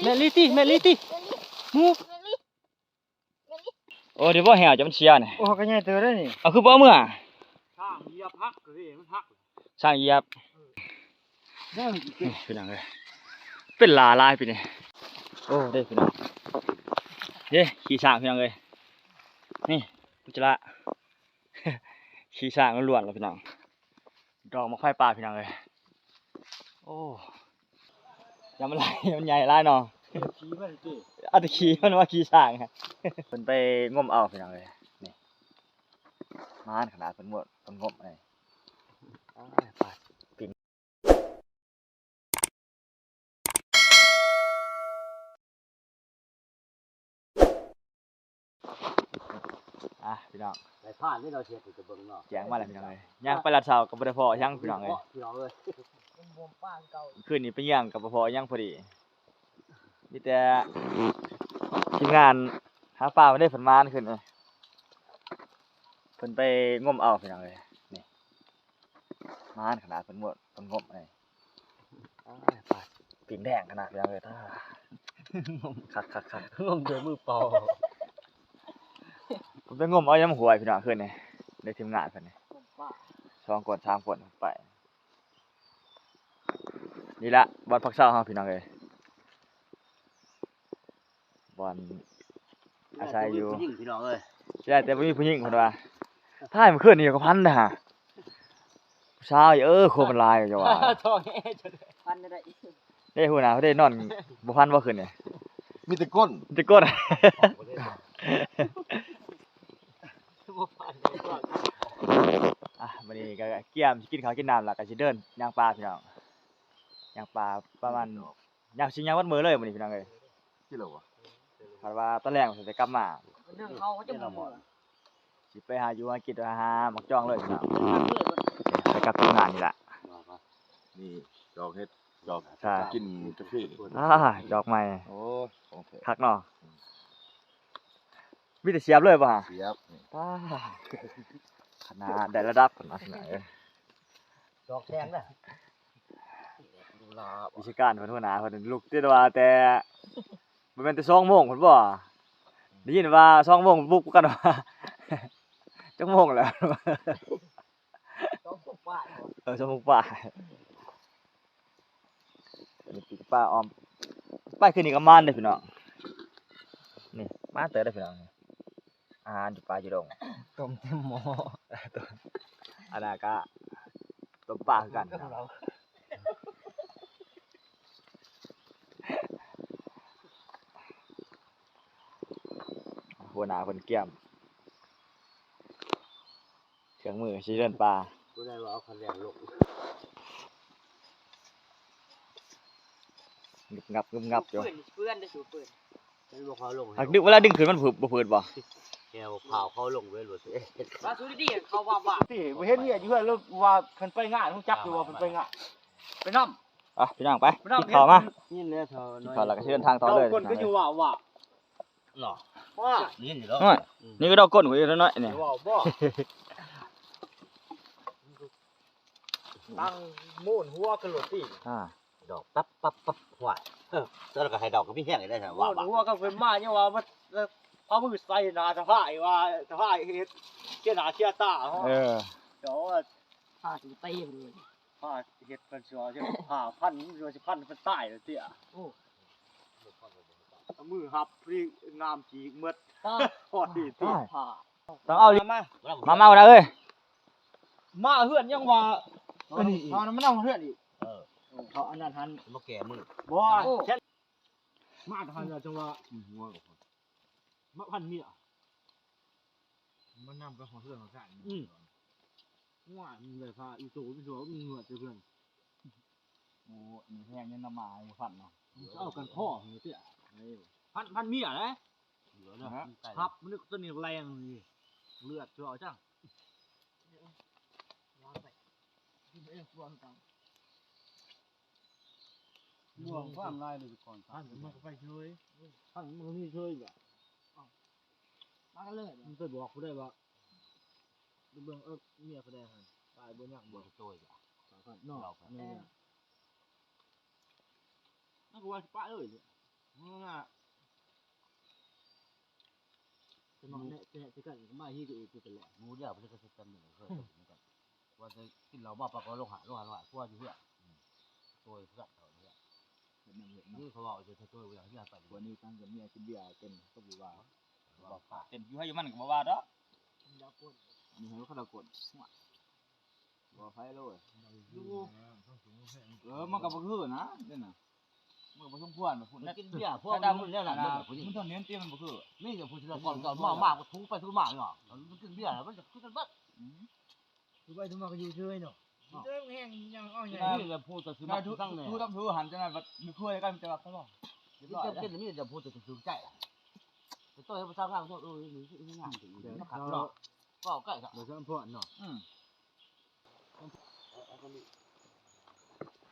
แม่ลิติมูโอ้เดี๋ยวบ่แหวจะมันเชียนี่โอ้ก็ใหญ่เตอได้นี่เอาคือบ่เมื่อช่างเหยียบพักเลยมันพักช่างเหยียบได้พี่น้องเลยเป็นลาลายพี่นี่โอ้ได้พี่น้องเย้ขี่ช้างพี่น้องเลยนี่กุจระขี่ช้างล้วนๆแล้วพี่น้องดอกมะไฟป่าพี่น้องเลยโอ้ยำมันไหลมันใหญ่ลายเนาะขี่มันสิเอาแต่ขี่มันว่าขี่ช้างครับเพิ่นไปงมเอาพี่น้องเลยนี่มานขนาดเพิ่นหมดเพิ่นงมเลยปาดปิ่นพี่น้องไปผ่านนี่เราเชียร์จะเบิ่งเนาะแจ้งมาแล้วพี่น้องเลยย่างไปลาดเช้ากับบ่ได้พอยังพี่น้องเลยพี่น้องเลยเป็นบวมป้าเก่าคืนนี้ไปย่างกับบ่พอยังพอดีมีแต่ทีมงานหาปลาไม่ได้ฝนมานขึ้นเลยเพิ่นไปงมเอาพี่น้องเลยนี่มานขนาดเพิ่นหมดเพิ่นงมเลยปลาปิ่งแดงขนาดพี่น้องเลยคักงมด้วยมือเปล่าผมไปงมเอายำหวยพี่น้องขึ้นนี่ในทีมงานเพิ่นนี่2 ขวด 3 ขวดไปนี่ละบอลพักเช้าเฮาพี่น้องเลยบอลอาศัยอยู่พี่น้องเอ้ยใช่แต่บ่มีผู้หญิงเพิ่นว่าถ้ามันขึ้นนี่ก็พันนะฮะผู้ชายโคมันลายจังว่าท้องแอจนพันได้ได้ฮู้นะเพิ่นได้นอนบ่พันบ่ขึ้นนี่มีแต่ก้นก้นมื้อนี้ก็เกี่ยมสิกินข้าวกินน้ำแล้วก็สิเดินย่างปลาพี่น้องย่างปลาประมาณย่างสิย่างวัดมื้อเลยมื้อนี้พี่น้องเอ้ยที่เราวะคาดว่าตอนแรกสิกลับมาเรื่องเขาจะบ่สิไปหาอยู่หากินหาหมักจ้องเลยพี่น้องไปกับทีมงานนี่ล่ะนี่ดอกเฮ็ดดอกกินกาแฟดอกใหม่โอ้ของแท้คักเนาะมีแต่เสียบเลยป่ะฮะเสียบขนาดได้ระดับขนาดไหนดอกแดงน่ะวิชาการเพิ่นหัวหน้าเพิ่นลุกแต่ว่าแต่บ่แม่นแต่2 โมงเพิ่นบ่ได้ยินว่า2 โมงบุกกันว่าจักโมงแล้ว2 โมงป่า2 โมงป่านี่ปีกปลาออมไปคืนนี้ก็มานเด้อพี่น้องนี่มาเตอได้อพี่น้องอาหารอยู่ปลาอยู่ดงต้มเต็มหม้ออันนั้นก็ต้มปลาคือกันหัวหน้าเพิ่นเกี่ยมเครื่องมือสิเดินปลาผู้ใดว่าเอาคันแรงลงงับอยู่เพื่อนได้สูบปืนมันบ่เขาลงดึกเวลาดึงขึ้นมันบ่ฝืดบ่แกวข่าวเขาลงเว้ยหลุดว่าสูดีๆเขาว่าสิบ่เห็นเนี่ยอยู่เฮือนแล้วว่าเพิ่นไปงานฮู้จักอยู่ว่าเพิ่นไปงานไปนำพี่น้องไปกินข้าวมานี่แหละเถอะกินข้าวแล้วก็เดินทางต่อเลยคนก็อยู่ว่าเนาะว่านี่อยู่แล้วนี่ก็ดอกก้นหัวอยู่น้อยๆนี่ว่าบ่ตั้งมูนหัวขึ้นรถติดอกปั๊บหวานแล้วก็ให้ดอกก็มีแห้งได้ซั่นว่าหัวก็เพิ่นมาเนี่ยว่าเอามือใส่หน้าสะพายว่าสะพายเฮ็ดเกี่ยหน้าเกี่ยตาเดี๋ยวผ้าสิตีเลยผ้าเฮ็ดเพิ่นสิว่าจะผ้าพันสิพันเพิ่นตายแล้วเตี้ยโอ้มือหับพริงามจีกหมดพอดีติผ้าต้องเอามาเอ้ยมาเฮือนยังว่าอันนี้เขามันเอาเฮือนอีกเขาอันนั้นทันมาแก่มือบ่มาทันจังว่าหัวกับมะพันเมียมันนำไปของเพื่อนของกันว่าเลยพาอีโซ่มีเหงื่อเพื่อนโอ้นี่แห้งยังน้ำมาอยู่พันเนาะเอากันพ่อเตี้ยพันเมียนะครับมันนึกตัวนี้แรงนี่เลือดจ่อจังม่วงความลายเลยก่อนท่านมันก็ไปเฉยท่านมันนี่เฉยแบบมากันเลยมันจะบอกเขาได้ว่าเบื้องเมียเขาได้ฮะตายบนหนักบนโจ้ยจ้ะนอกเนี่ยนั่นก็ว่าป้าเลย จะนอนเนี่ยจะกันมาที่ตัวเองกูเป็นแหละงูเดียวมันจะจำหนึ่งเคยว่าจะกินเหล้าบ้าปากก็ลงหาพวกอยู่เนี่ยตัวสัตว์เขาเนี่ยนี่เขาบอกจะตัวอย่างที่ไปวันนี้ตั้งกับเมียกินเบียร์เต็มก็บูว่าเต็มอยู่ให้อยู่มันก็บ่ว่าดอก มีให้เขาตะกดบ่ไฟเลยมันก็บ่คือนะนี่น่ะมันบ่สมควรแบบพุ่น กินเบียร์พวก ถ้า นั้ ดำ นเนี่ยแหละ มันต้องเน้นเตี้ยมันบ่คือ นี่จะพูดถึงก่อนมากทุกไปทุกมาเนาะมันกินเบียร์มันจะขึ้นกันบ้างทุกไปทุกมาก็อยู่เฉยเนาะเรื่องแห้งยังอ้อยนี่จะพูดแต่คือมาตั้งเนี่ย ต้องถือหันจังได๋บัดมีคุยกันจะว่าเขาบ่เรียบร้อย จะกินนี่จะพูดแต่คือใจแต่ตัวให้ภาษาข้างพวกนี่งานถึงมาขับเนาะก็ใกล้ครับเดี๋ยวจะพูดเนาะ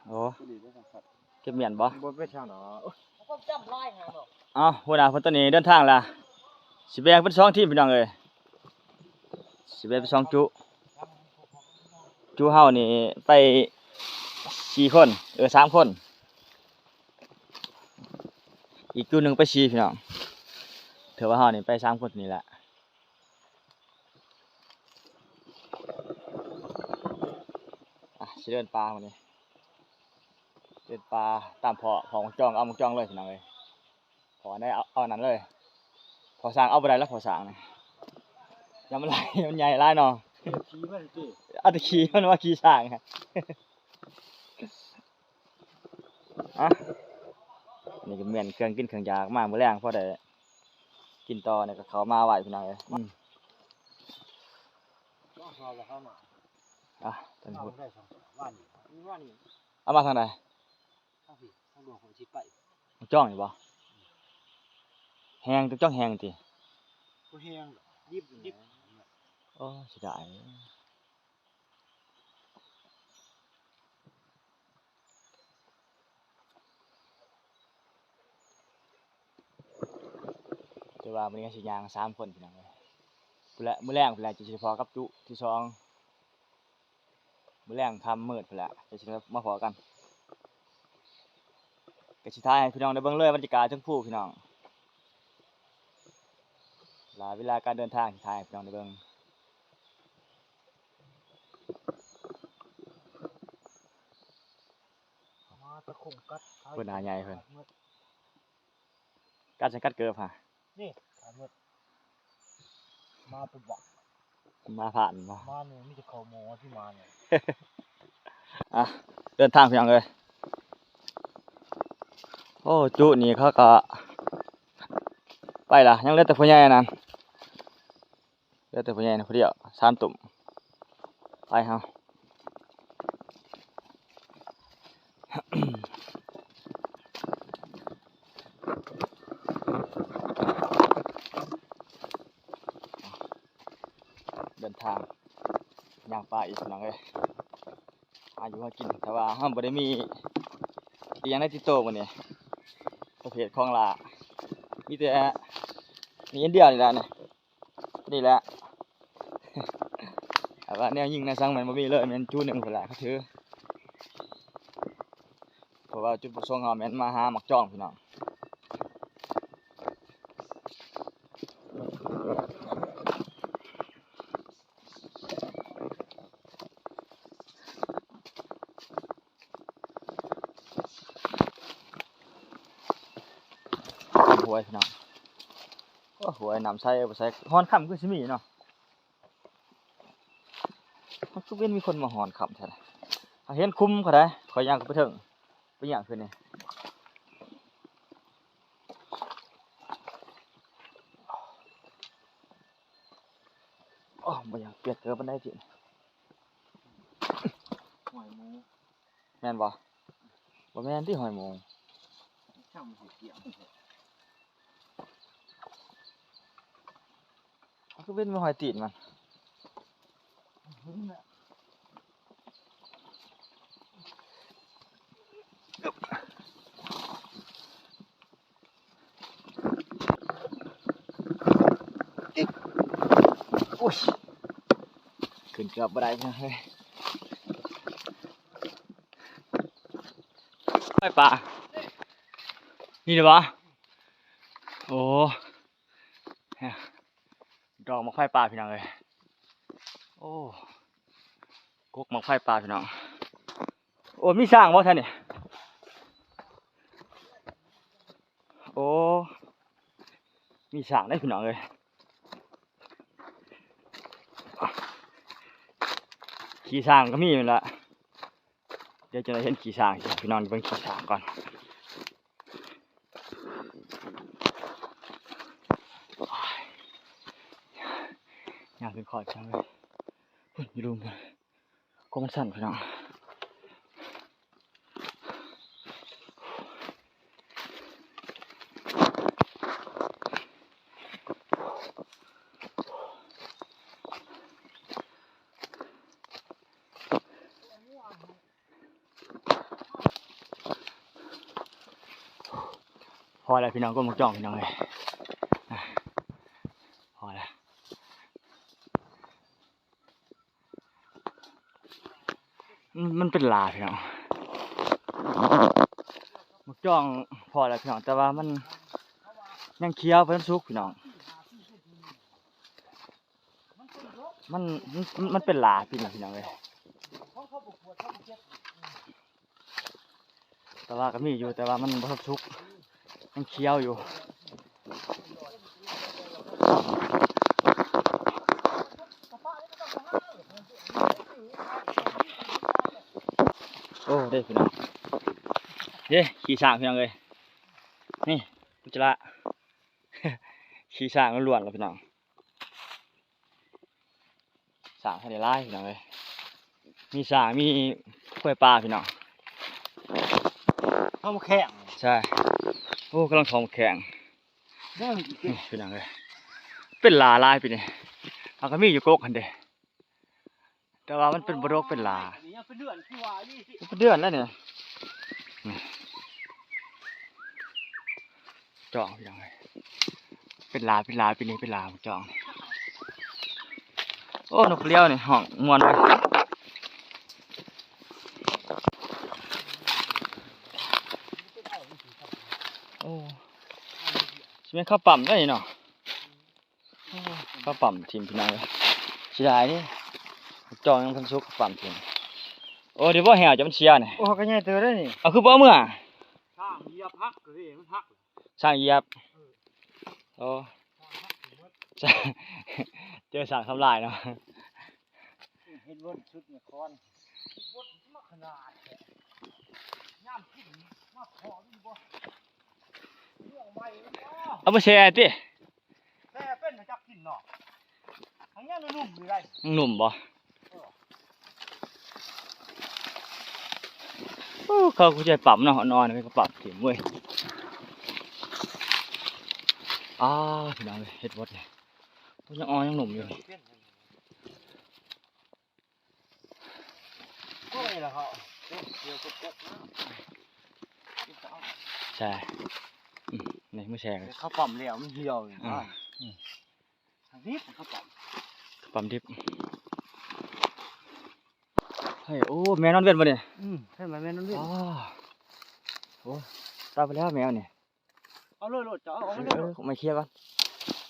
โอ้เก็บเมียนบ่ บ่ไปทางดอก ก็จำไล่ไงเนาะ อ้าวหัวหน้าเพิ่นตอนนี้เดินทางล่ะสิแบ่งเป็น2ทีมพี่น้องเอ้ยสิแบ่งเป็น2จุเฮานี่ไป4คน3คนอีกจุหนึงไป4พี่น้องถือว่าเฮานี่ไป3คนนี่แหละสิเดินป่ามื้อนี้เดินป่าตามพอของจ้องเอาหมองจ้องเลยพี่น้องเอ้ยพอได้เอานั้นเลยพอสร้างเอาบ่ได้แล้วพอสร้างนี่ยามมันหลายมันใหญ่หลายเนาะ ขี้มันจี เอาแต่ขี่มันว่าขี่สร้างฮะอ่ะนี่ก็เหมือนเครื่องกินเครื่องยากมามื้อแรงพอได้กินต่อเนี่ยก็เข้ามาไหวพี่น้องเอ้ยก็พอแล้วเข้ามา อ่ะท่านพูด ได้สองวันนี้ เอามาทางใด ข้าวผีข้าวหลวงของชิดไป จ้องอยู่บ่แฮงต้องจ้องแฮงติ ก็แห้งยิบ โอ้เสียดายแต่ว่ามื้อนี้ก็สิย่าง3คนพี่น้องเอ้ยพุ่นแหละมื้อแรงพุ่นแหละจะสิพอกับจุที่2มื้อแรงค่ำมืดพุ่นแหละจะสิมาพอกันก็สิถ่ายให้พี่น้องได้เบิ่งเลยบรรยากาศทั้งผู้พี่น้องเวลาการเดินทางสิถ่ายให้พี่น้องได้เบิ่ง มาตะคงกัด เพิ่นหาใหญ่เพิ่นกัดจังกัดเกิบฮะ นี่ถามว่ามาปุ๊บ มาผ่านบ่ มาเนี่ยมีแต่ข้าวหมูที่มาเนี่ย อ่ะเดินทางพี่น้องเอ้ยโอ้จุนี่เขาก็ไปล่ะยังเหลือแต่ผู้ใหญ่นั่นเหลือแต่ผู้ใหญ่นะผู้เดียว3ตุ่มไปเฮา เดินทางย่างป่าอีกพี่น้องเอ้ยอาอยู่หากินแต่ว่าเฮาบ่ได้มีอีหยังในติดตัวมื้อนี้ประเภทของลามีแต่นี่อันเดียวนี่แหละนี่แหละ แต่ว่าแนวยิงในสังมันบ่มีเลยแม่นจุหนึงพุ่นแหละเขาถือเพราะว่าจุดประสงค์เฮาแม่นมาหาหมักจ้องพี่น้องหวยพี่น้องก็หวยน้ำใส่เอาไปใส่ฮ้อนค่ำคือสิมีเนาะมันคือเป็นมีคนมาฮ้อนค่ำแท้เห็นคุมเขาได้ข่อยย่างไปถึงไปย่างขึ้นนี่อ๋อบ่อยากเปียกเกินปานใดจิ หอยหมู แม่นบ่บ่แม่นที่หอยหมู ช่างมันเกี่ยว มันคือเป็นหอยตีนมันโอ้ยขึ้นเกือบบ่ได้เฮ้ยไปป่านี่เด้อบ่ อ้เนี่ยดอกมะไฟป่าพี่น้องเลยโอ้กกมะไฟป่าพี่น้องโอ้มีสร้างบ่ท่านนี่โอ้มีสร้างได้พี่น้องเลยขี่สร้างก็มีอยู่ละเดี๋ยวจะได้เห็นขี่สร้างพี่น้องเบิ่งขี่สร้างก่อนอยากเป็นขอดจังเลยอย่าลืมก็มันสั่นพี่น้องพอแล้วพี่น้องก็มาจ้องพี่น้องเลยพอแล้วมันเป็นลาพี่น้องมาจ้องพอแล้วพี่น้องแต่ว่ามันยังเคี้ยวเพิ่นสุกพี่น้องมันเป็นลาพี่น้องเลยแต่ว่าก็มีอยู่แต่ว่ามันบ่ทันสุกยังเคี้ยวอยู่โอ้ได้พี่น้องเย้ขี่ช้างพี่น้องเลยนี่อุจจาระ ขี่ช้างล้วนๆแล้วพี่น้องช้างให้ได้ไล่พี่น้องเลยมีช้างมีกล้วยปลาพี่น้อง ข้าวแข็ง ใช่โอ้กำลังทองแข็งพี่น้องเลยเป็นลาลายไปเนี่ยมันก็มีอยู่โกกหันเด้แต่ว่ามันเป็นบรกเป็นลาเป็นเดือนแล้วเนี่ยจองพี่น้องเลยเป็นลาปีนี้เป็นลาจองโอ้นกเลี้ยวเนี่ยห้องมวนเลยโอ้ใช่ไหมข้าวปั่มได้เนาะข้าวปั่มทีมพี่น้องเลยเสียดายนี่จองยังพันซุกปั่มทีมโอ้เดี๋ยวว่าแห่จะมันเชียร์เนี่ย โอ้ก็ใหญ่เตอได้นี่ เอาคือบ่เมื่อ ช่างเหยียบพักเลยมันพัก ช่างเหยียบโอ้เจอสั่งทำลายเนาะ เห็นวนชุดเนี่ยคอนวดมาขนาดย่ามขึ้นมาขอดีบ่เรื่องใหม่บ่ เอามาแชร์ติ แต่เป็นจักกินเนาะทั้งยังนุ่มอยู่ได้ หนุ่มบ่โอ้เขาก็จะปรับเนาะนอนไปก็ปรับถิ่มเว้ยพี่น้องเลยเฮ็ดบดเลยยังอ่อนยังหนุ่มอยู่ ก็นี่แหละเขาเดี๋ยวกดใช่นี่มาแชร์กัน เขาปั๊มแล้วมันเหี่ยวอยู่นะทางนี้เขาปั๊ม ปั๊มดิบเฮ้ยโอ้แม่นอนเวียนบ่เนี่ย ใช่ไหมแม่นั่นด้วย โอ้ตายไปแล้วแมวเนี่ย เอาเลยโหลดจ้าเอามาเลย มาเคลียร์ก่อน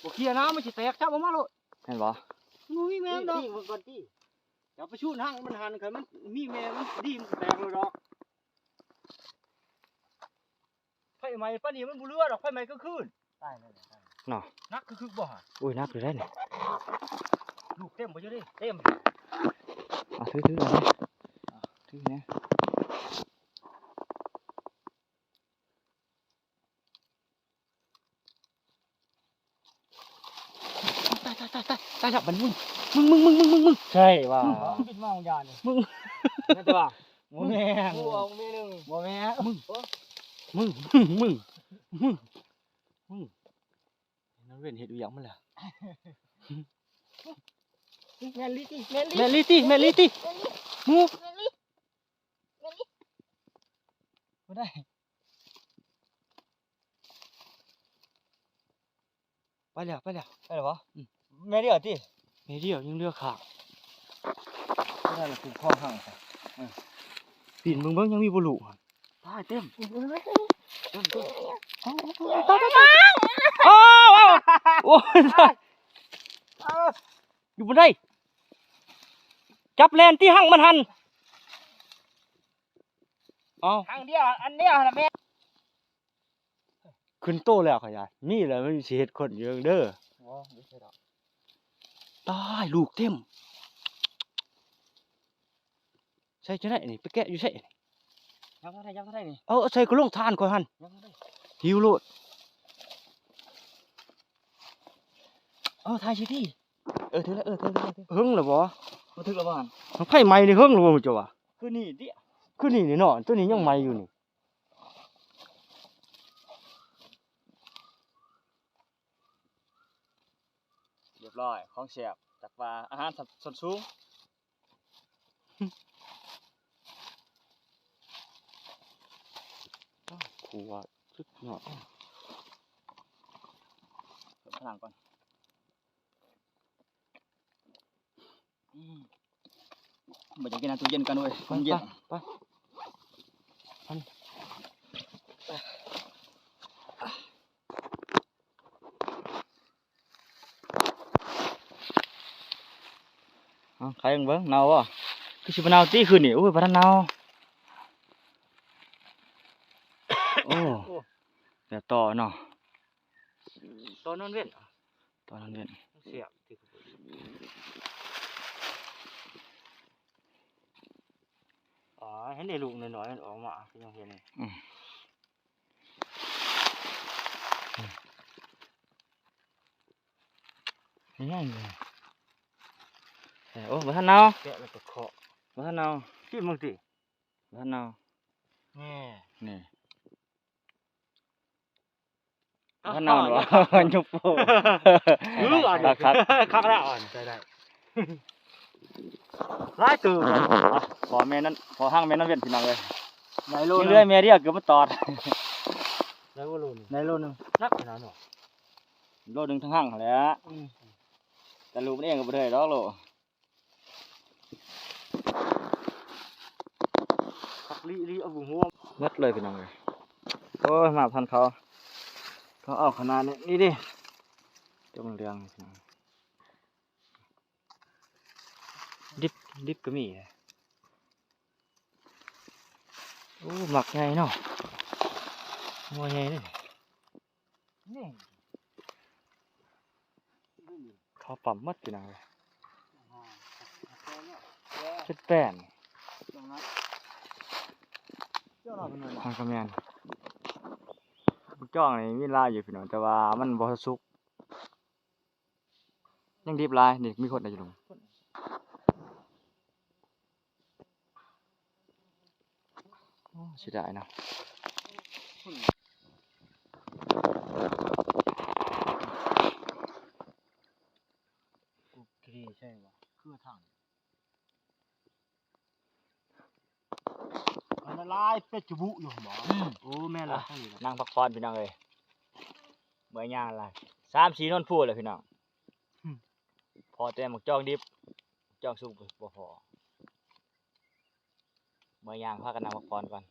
บ่เคลียร์น้ำมันจะแตกจับออกมาโหลด เห็นบ่ มุ้ยแม่ดอกมันก่อนที่อย่าไปชูนหั่งมันหันกันมันมีแม่มันดีมันแตกเลยดอกไฟไหม้ป้านี่มันบุเรือดอกไฟไหม้ก็คืนตายเลย เนาะ นักคือบ่ฮะ อุ้ยนักเลยได้เนี่ย ลูกเต็มบ่อยู่ดิเต็ม ถือหน่อยถือนะตายจับมันมึงใช่ว่า ปิดมาของยานี่ มึง นั่นตัว โมแม่ กูเอาแม่นึง โมแม่มึงนั่นเว้นเห็ดอยู่ยังมันแหละ แม่ลิตี้ แม่ลิตี้มูไม่ได้ไปแล้ววะแม่เดียวติแม่เดียวยังเลือกขาไม่ได้ละคือข้อห่างปีนมึงเบิ้งยังมีบุรุษตายเต็มโอ้ โอ้ยอยู่บนได้จับแลนที่หั่งมันหันเอา ทางเดียวอันเดียวนะแม่ ขึ้นโตแล้วขอยานี่แหละมันสิเฮ็ดคนเยอะเด้อตายลูกเต็มใส่จังได๋นี่ไปแกะอยู่ใส่ ยังเท่าไรนี่ เอาใส่กระลงทานก่อนหั่น ยังเท่าไร หิวโลด ถ่ายชิที่ถึงแล้วหึงแล้วบ่ มาถึงแล้วบ้าน มันไผใหม่นี่หึงแล้วบ่มึงเจ้าว่า คือนี่ดิ คือนี่เนาะตัวนี้ยังใหม่อยู่นี่ เรียบร้อยของแซ่บจากปลาอาหารส่วนสูง กูว่าสุดยอด เพิ่มพลังก่อนบ่อยากกินน้ำตู้เย็นกันเว้ยมันเย็น ไปใครเบิ่งเนาบ่คือสิบ่เนาติคืนนี่โอ้ยบ่ทันเนาโอ้แต่ต่อเนาะ ตอนนั้นเว้น ตอนนั้นเว้น เสียบที่เห็นได้ลูกน้อยๆมันออกมาคือยังเห็นนี่ง่ายเลยโอ้บ่ทันเนา แกะแล้วก็เคาะ บ่ทันเนา ที่มึงติ บ่ทันเนา แน่ นี่บ่ทันเนาบ่ยุบโป้ อันนี้คักแล้วอ่อนใส่ได้หลายตัว ขอแม่นั้นขอห้างแม่นั้นเวียนพี่น้องเลย ในโล เรื่อยแม่เรียกเกือบมาตอด ในโลนึง ในโลนึง นักขนาดนั้น โลนึงทั้งห้างแหล้วแต่ลูกมันเองก็บ่ได้ดอกโล คักลีเอาบุหัว เม็ดเลยพี่น้องเลยโอ้ยมาพันเขาเอาขนาดนี้นี่ดิจมเรืองพี่น้องดิบก็มีโอ้หมักใหญ่เนาะหัวใหญ่เลย นี่ เขาปั๊มมัดพี่น้องเลยชุดแป้นทางกระแมนจ้องนี่มีลายอยู่พี่น้องแต่ว่ามันบ่สุกยังดิบลายนี่มีคนได้อยู่ลงโอ้เสียดายนะ ใช่ป่ะคือทางอันลายเป็ดจุบุอยู่หมอโอ้แม่ละ นั่งพักผ่อนพี่น้องเอ้ยเมื่อย่างอะไร3-4นนพูดเลยพี่น้องพอแต่หมกจ้องดิบจ้องสุกบ่พอเมื่อย่างพากันนั่งพักผ่อนก่อน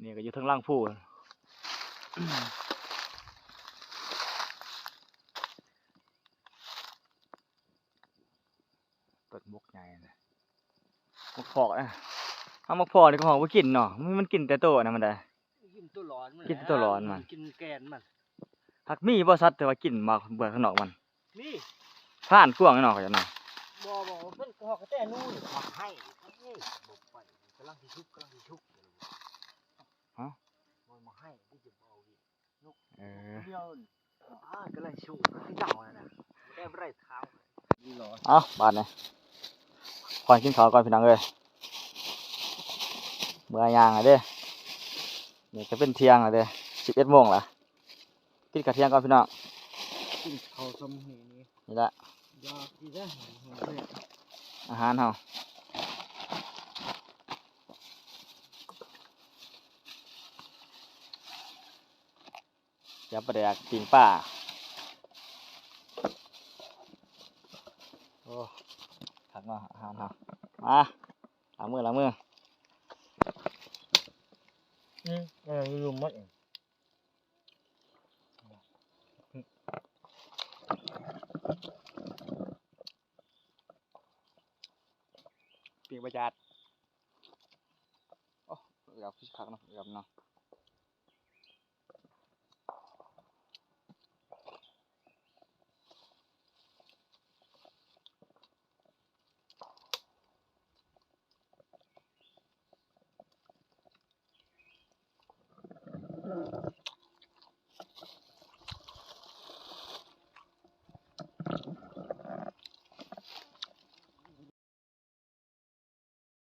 นี่ก็อยู่ทางล่างผู้ต้นมกใหญ่นะมกพอกนะเอามกพอกนี่ก็ของบ่กินเนาะมันกินแต่โตนะมันได้ กินตัวร้อนมัน กินตัวร้อนมัน กินแกนมัน หักมีบ่สัตว์แต่ว่ากินมาเบื่อข้างนอกมัน นี่ ผ่านกว้างข้างนอกจังได๋ บ่เพิ่นก็กระแตนู่นทำให้บ่ไปกำลังสิชุบฮะบ่มาให้ที่จะเอาอีก เออ เดียวกำลังชุบคือเจ้าน่ะได้บ่ได้ทางนี่ร้อน เอาบาดนี่ขอกินข้าวก่อนพี่น้องเอ้ยเมื่อย่างอ่ะเด้นี่ก็เป็นเที่ยงแล้วเด้11 โมงละกินข้าวเที่ยงก่อนพี่น้อง กินข้าวซ้ำนี่ นี่ละ อยากสิได้ อาหารเฮาจับปลาแดกปิ้งปลาโอ้ถักเนาะอาหารเฮามาล้างมือ ลืมหมด ปีกประจัดโอ้อยากพิคักเนาะอยากเนาะ